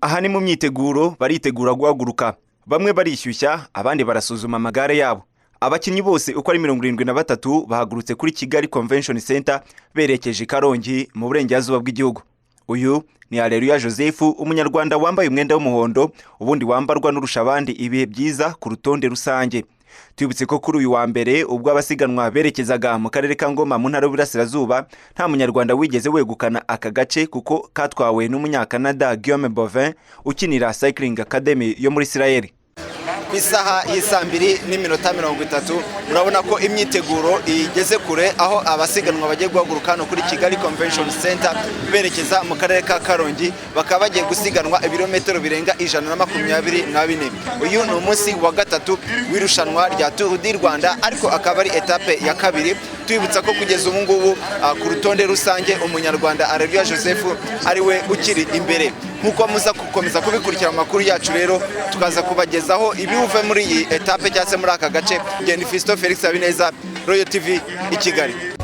Aha ni mu myiteguro baritegura guhaguruka. Bamwe barishyushya, abandi barasuzuma amagare yabo. Abakinnyi bose uko ari 73 bahagurutse kuri Kigali Convention Center berekeje Karongi mu burengerazuba bw'igihugu. Uyu ni Haleluya Joseph, umunyarwanda wambaye umwenda w'umuhondo, ubundi wambarwa n'urusha abandi ibihe byiza ku rutonde rusange. Twibutse ko kuri uyu wa mbere ubwo abasiganwa berekezaga mu karere ka Ngoma mu ntara y'Uburasirazuba, nta munyarwanda wigeze wegukana aka gace kuko katwawe n'umunyakanada Guillaume Bovin ukinira Cycling Academy yo muri Israel. Ku isaha y'2:30 murabona ko imyiteguro igeze kure, aho abasiganwa bagiye guhaguruka hano kuri Kigali Convention Center berekeza mu karere ka Karongi, bakaba bagiye gusiganwa ibirometero birenga 124. Uyu ni umunsi wa gatatu w'irushanwa rya Tour du Rwanda, ariko akaba ari etape ya kabiri. Twibutsa ko kugeza ubu ngubu ku rutonde rusange umunyarwanda Haleluya Joseph ari we ukiri imbere. Nkuko muza gukomeza kubikurikira amakuru yacu, rero tukaza kubagezaho ibivuye muri iyi etape cyangwa se muri aka gace. Ngeni Fisto Felix Habineza, Royal TV i Kigali.